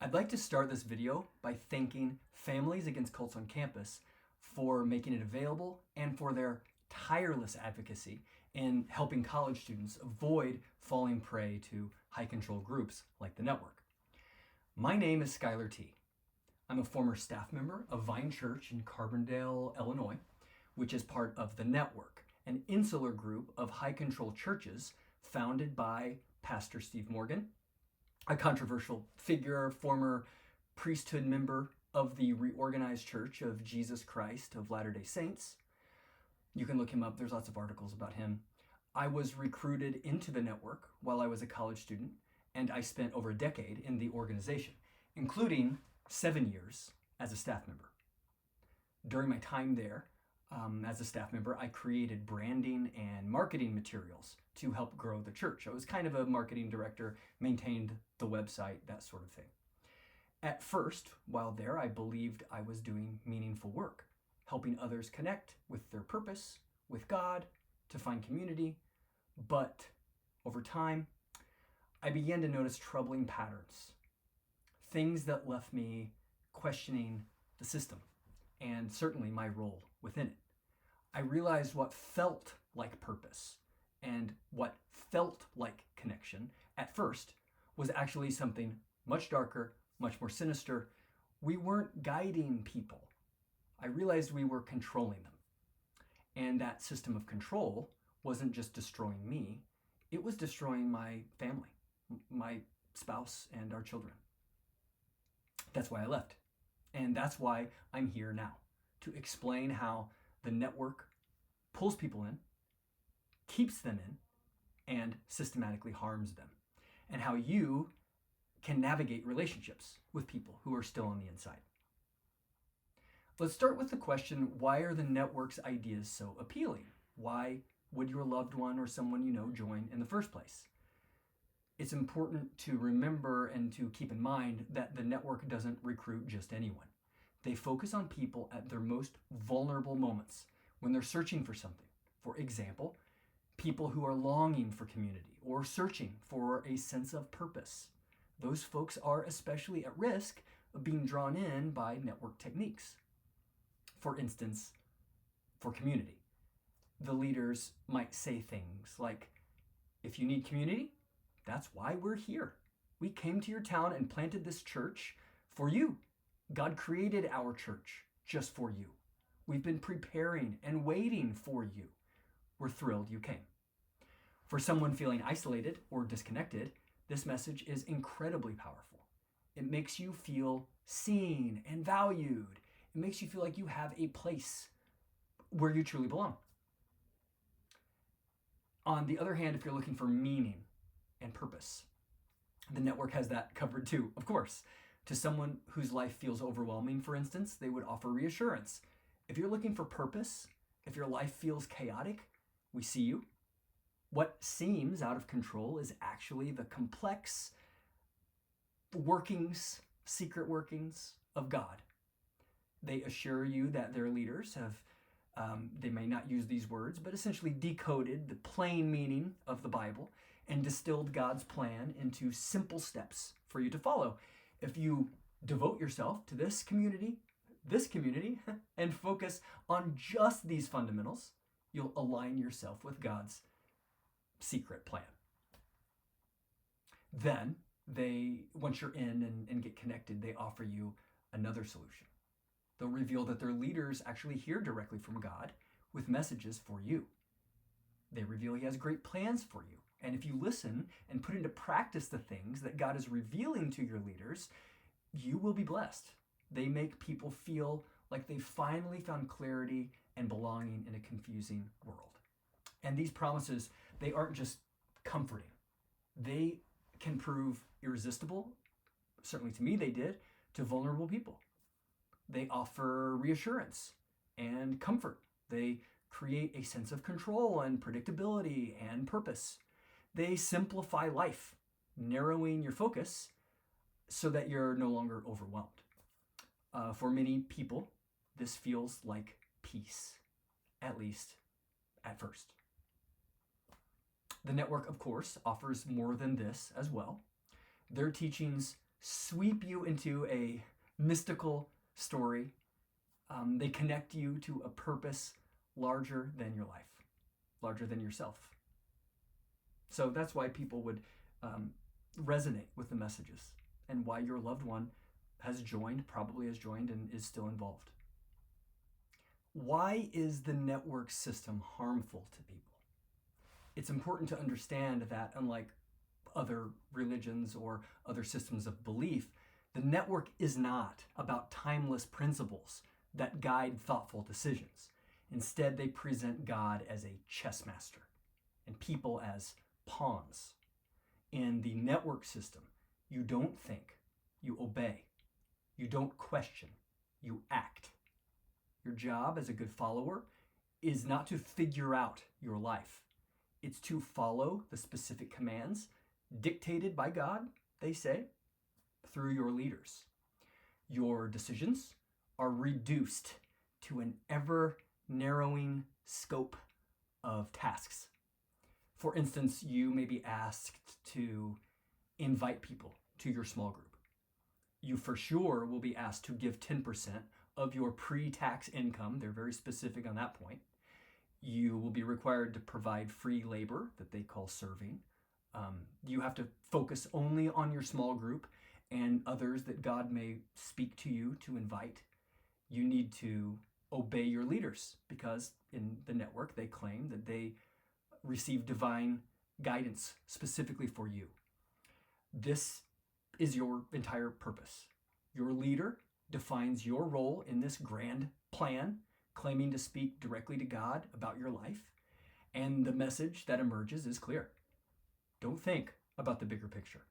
I'd like to start this video by thanking Families Against Cults on campus for making it available and for their tireless advocacy in helping college students avoid falling prey to high control groups like the network. My name is Skyler T. I'm a former staff member of Vine Church in Carbondale, Illinois, which is part of the network, an insular group of high control churches founded by Pastor Steve Morgan, a controversial figure, former priesthood member of the Reorganized Church of Jesus Christ of Latter-day Saints. You can look him up. There's lots of articles about him. I was recruited into the network while I was a college student, and I spent over a decade in the organization, including 7 years as a staff member. During my time there, as a staff member, I created branding and marketing materials to help grow the church. I was kind of a marketing director, maintained the website, that sort of thing. At first, while there, I believed I was doing meaningful work, helping others connect with their purpose, with God, to find community. But over time, I began to notice troubling patterns, things that left me questioning the system and certainly my role within it. I realized what felt like purpose and what felt like connection at first was actually something much darker, much more sinister. We weren't guiding people. I realized we were controlling them. And that system of control wasn't just destroying me, it was destroying my family, my spouse, and our children. That's why I left. And that's why I'm here now, to explain how the network pulls people in, keeps them in, and systematically harms them, and how you can navigate relationships with people who are still on the inside. Let's start with the question, why are the network's ideas so appealing? Why would your loved one or someone you know join in the first place? It's important to remember and to keep in mind that the network doesn't recruit just anyone. They focus on people at their most vulnerable moments when they're searching for something. For example, people who are longing for community or searching for a sense of purpose. Those folks are especially at risk of being drawn in by network techniques. For instance, for community, the leaders might say things like, if you need community, that's why we're here. We came to your town and planted this church for you. God created our church just for you. We've been preparing and waiting for you. We're thrilled you came. For someone feeling isolated or disconnected, this message is incredibly powerful. It makes you feel seen and valued. It makes you feel like you have a place where you truly belong. On the other hand, if you're looking for meaning and purpose, the network has that covered too, of course. To someone whose life feels overwhelming, for instance, they would offer reassurance. If you're looking for purpose, if your life feels chaotic, we see you. What seems out of control is actually the complex workings, secret workings of God. They assure you that their leaders have, they may not use these words, but essentially decoded the plain meaning of the Bible and distilled God's plan into simple steps for you to follow. If you devote yourself to this community, and focus on just these fundamentals, you'll align yourself with God's secret plan. Then once you're in and get connected, they offer you another solution. They'll reveal that their leaders actually hear directly from God with messages for you. They reveal He has great plans for you. And if you listen and put into practice the things that God is revealing to your leaders, you will be blessed. They make people feel like they finally found clarity and belonging in a confusing world. And these promises, they aren't just comforting. They can prove irresistible, certainly to me they did, to vulnerable people. They offer reassurance and comfort. They create a sense of control and predictability and purpose. They simplify life, narrowing your focus so that you're no longer overwhelmed. For many people, this feels like peace, at least at first. The network, of course, offers more than this as well. Their teachings sweep you into a mystical story. They connect you to a purpose larger than your life, larger than yourself. So that's why people would resonate with the messages, and why your loved one probably has joined, and is still involved. Why is the network system harmful to people? It's important to understand that, unlike other religions or other systems of belief, the network is not about timeless principles that guide thoughtful decisions. Instead, they present God as a chess master and people as pawns. In the network system, you don't think, you obey. You don't question, you act. Your job as a good follower is not to figure out your life. It's to follow the specific commands dictated by God, they say, through your leaders. Your decisions are reduced to an ever-narrowing scope of tasks. For instance, you may be asked to invite people to your small group. You for sure will be asked to give 10% of your pre-tax income. They're very specific on that point. You will be required to provide free labor that they call serving. You have to focus only on your small group and others that God may speak to you to invite. You need to obey your leaders, because in the network they claim that they receive divine guidance specifically for you. This is your entire purpose. Your leader defines your role in this grand plan, claiming to speak directly to God about your life. And the message that emerges is clear. Don't think about the bigger picture.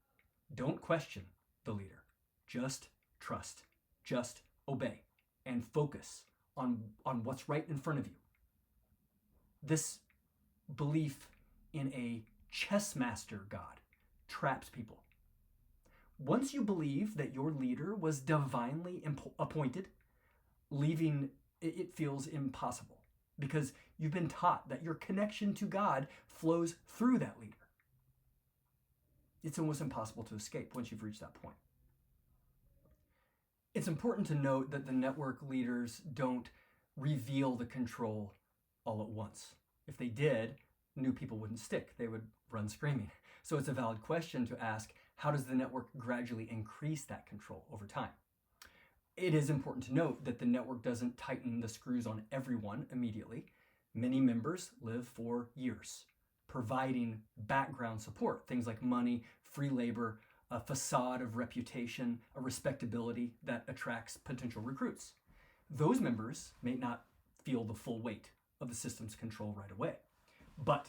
Don't question the leader. Just trust. Just obey. And focus on what's right in front of you. This belief in a chess master God traps people. Once you believe that your leader was divinely appointed, leaving it feels impossible, because you've been taught that your connection to God flows through that leader. It's almost impossible to escape once you've reached that point. It's important to note that the network leaders don't reveal the control all at once. If they did, new people wouldn't stick. They would run screaming. So it's a valid question to ask, how does the network gradually increase that control over time? It is important to note that the network doesn't tighten the screws on everyone immediately. Many members live for years, providing background support, things like money, free labor, a facade of reputation, a respectability that attracts potential recruits. Those members may not feel the full weight of the system's control right away. But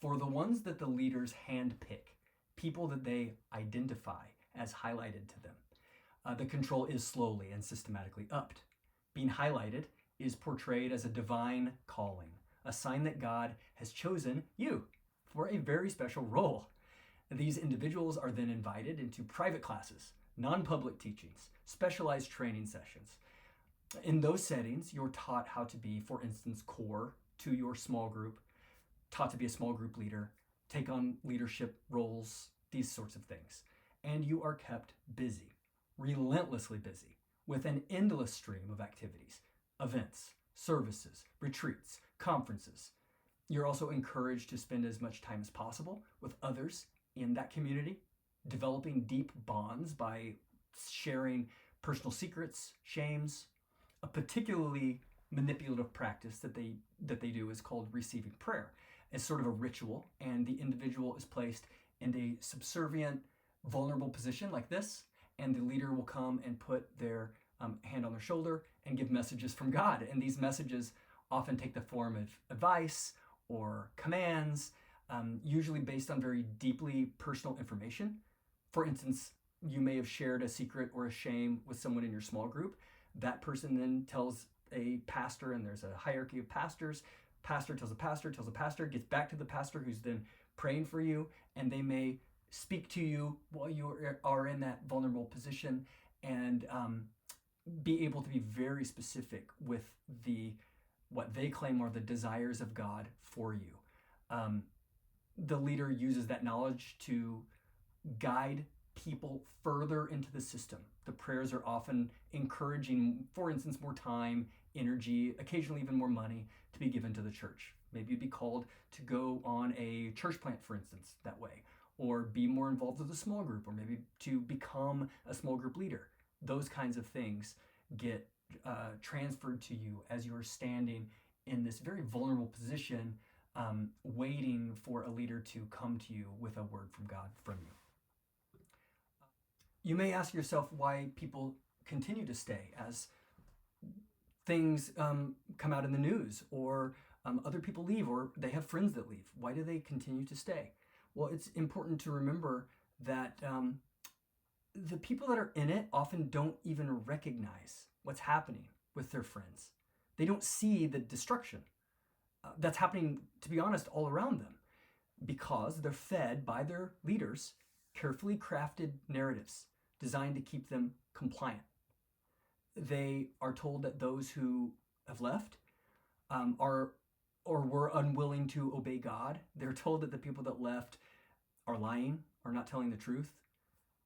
for the ones that the leaders handpick, people that they identify as highlighted to them, the control is slowly and systematically upped. Being highlighted is portrayed as a divine calling, a sign that God has chosen you for a very special role. These individuals are then invited into private classes, non-public teachings, specialized training sessions. In those settings, you're taught how to be, for instance, core to your small group, taught to be a small group leader, take on leadership roles, these sorts of things. And you are kept busy, relentlessly busy, with an endless stream of activities, events, services, retreats, conferences. You're also encouraged to spend as much time as possible with others in that community, developing deep bonds by sharing personal secrets, shames. A particularly manipulative practice that they do is called receiving prayer. It's sort of a ritual, and the individual is placed in a subservient, vulnerable position like this, and the leader will come and put their hand on their shoulder and give messages from God. And these messages often take the form of advice or commands, usually based on very deeply personal information. For instance, you may have shared a secret or a shame with someone in your small group. That person then tells a pastor, and there's a hierarchy of pastors. Pastor tells a pastor, gets back to the pastor who's then praying for you, and they may speak to you while you are in that vulnerable position, and be able to be very specific with what they claim are the desires of God for you. The leader uses that knowledge to guide people further into the system. The prayers are often encouraging, for instance, more time, energy, occasionally even more money to be given to the church. Maybe you'd be called to go on a church plant, for instance, that way, or be more involved with a small group, or maybe to become a small group leader. Those kinds of things get transferred to you as you're standing in this very vulnerable position, waiting for a leader to come to you with a word from God from you. You may ask yourself why people continue to stay as things come out in the news, or other people leave, or they have friends that leave. Why do they continue to stay? Well, it's important to remember that the people that are in it often don't even recognize what's happening with their friends. They don't see the destruction that's happening, to be honest, all around them, because they're fed by their leaders carefully crafted narratives designed to keep them compliant. They are told that those who have left are or were unwilling to obey God. They're told that the people that left are lying, are not telling the truth.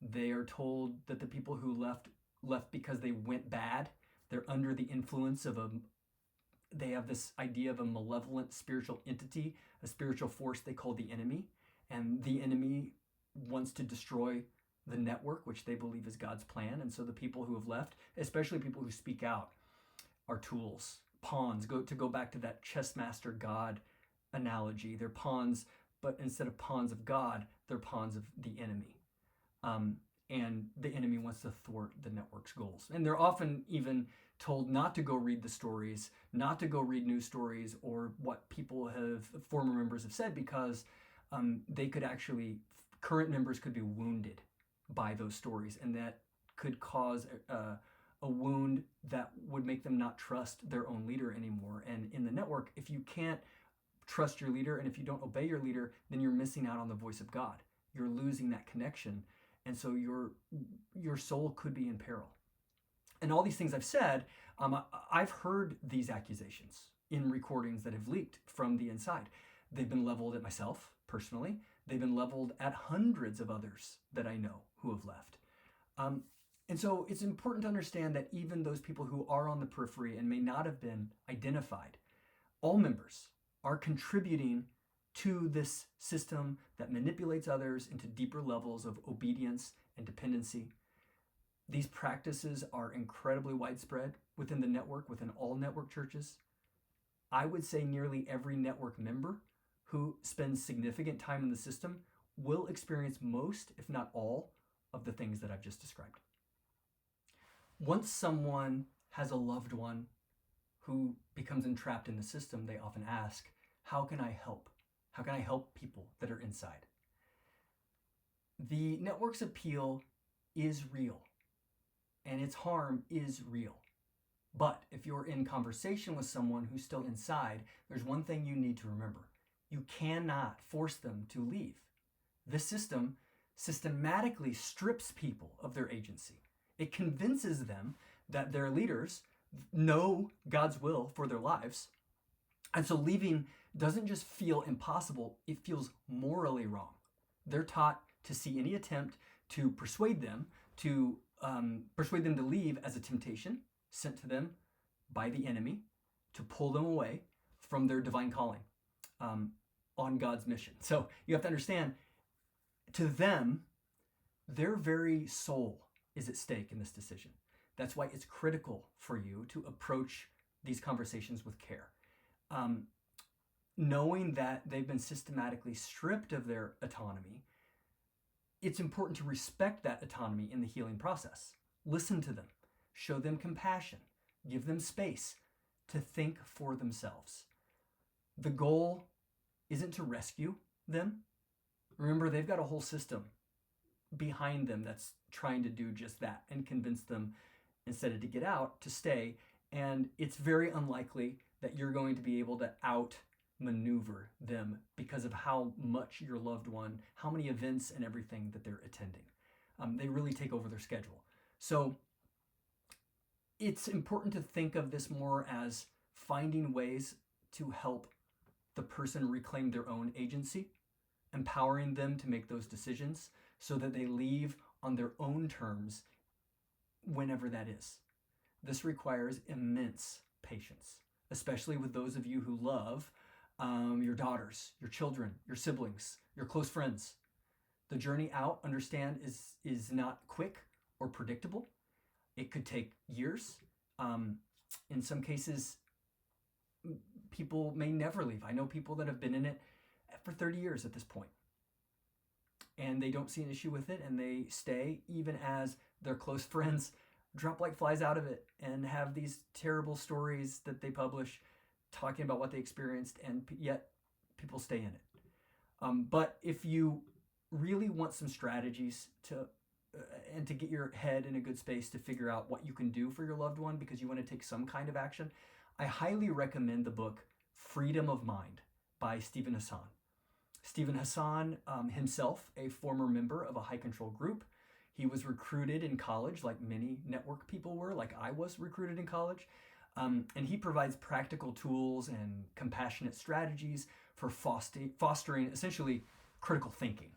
They are told that the people who left because they went bad. They're under the influence of they have this idea of a malevolent spiritual entity, a spiritual force they call the enemy. And the enemy wants to destroy the network, which they believe is God's plan. And so the people who have left, especially people who speak out, are tools, pawns. To go back to that chess master God analogy. They're pawns, but instead of pawns of God, they're pawns of the enemy. And the enemy wants to thwart the network's goals. And they're often even told not to go read the stories, not to go read news stories or what former members have said, because they could actually, current members could be wounded by those stories, and that could cause a wound that would make them not trust their own leader anymore. And in the network, if you can't trust your leader and if you don't obey your leader, then you're missing out on the voice of God. You're losing that connection. And so your soul could be in peril. And all these things I've said, I've heard these accusations in recordings that have leaked from the inside. They've been leveled at myself personally. They've been leveled at hundreds of others that I know who have left. And so it's important to understand that even those people who are on the periphery and may not have been identified, all members are contributing to this system that manipulates others into deeper levels of obedience and dependency. These practices are incredibly widespread within the network, within all network churches. I would say nearly every network member who spends significant time in the system will experience most, if not all, of the things that I've just described. Once someone has a loved one who becomes entrapped in the system, they often ask, how can I help? How can I help people that are inside? The network's appeal is real, and its harm is real. But if you're in conversation with someone who's still inside, there's one thing you need to remember. You cannot force them to leave. This system systematically strips people of their agency. It convinces them that their leaders know God's will for their lives. And so leaving doesn't just feel impossible, it feels morally wrong. They're taught to see any attempt to persuade them to leave as a temptation sent to them by the enemy to pull them away from their divine calling on God's mission. So you have to understand, to them, their very soul is at stake in this decision. That's why it's critical for you to approach these conversations with care. Knowing that they've been systematically stripped of their autonomy, it's important to respect that autonomy in the healing process. Listen to them, show them compassion, give them space to think for themselves. The goal isn't to rescue them. Remember, they've got a whole system behind them that's trying to do just that and convince them, instead of to get out, to stay. And it's very unlikely that you're going to be able to outmaneuver them because of how much your loved one, how many events and everything that they're attending. They really take over their schedule. So it's important to think of this more as finding ways to help the person reclaim their own agency, empowering them to make those decisions so that they leave on their own terms whenever that is. This requires immense patience, especially with those of you who love your daughters, your children, your siblings, your close friends. The journey out, understand, is not quick or predictable. It could take years. In some cases, people may never leave. I know people that have been in it for 30 years at this point, and they don't see an issue with it, and they stay even as their close friends drop like flies out of it and have these terrible stories that they publish talking about what they experienced, and yet people stay in it. But if you really want some strategies to and to get your head in a good space to figure out what you can do for your loved one because you want to take some kind of action, I highly recommend the book Freedom of Mind by Stephen Hassan. Stephen Hassan himself, a former member of a high control group. He was recruited in college like many network people were, like I was recruited in college. And he provides practical tools and compassionate strategies for fostering essentially critical thinking,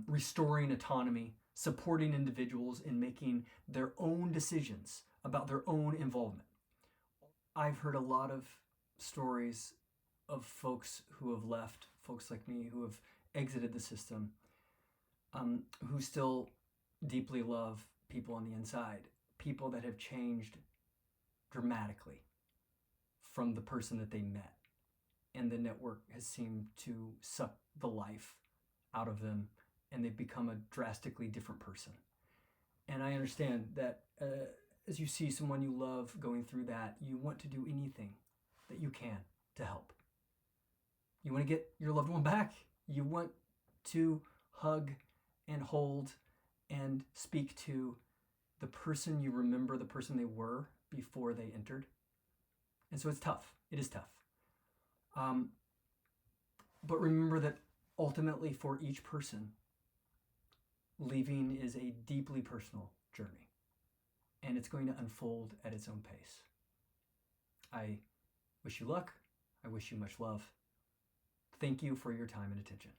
restoring autonomy, supporting individuals in making their own decisions about their own involvement. I've heard a lot of stories of folks who have left, folks like me who have exited the system, who still deeply love people on the inside, people that have changed dramatically from the person that they met. And the network has seemed to suck the life out of them, and they've become a drastically different person. And I understand that as you see someone you love going through that, you want to do anything that you can to help. You want to get your loved one back. You want to hug and hold and speak to the person you remember, the person they were before they entered. And so it's tough. It is tough. But remember that ultimately for each person, leaving is a deeply personal journey, and it's going to unfold at its own pace. I wish you luck. I wish you much love. Thank you for your time and attention.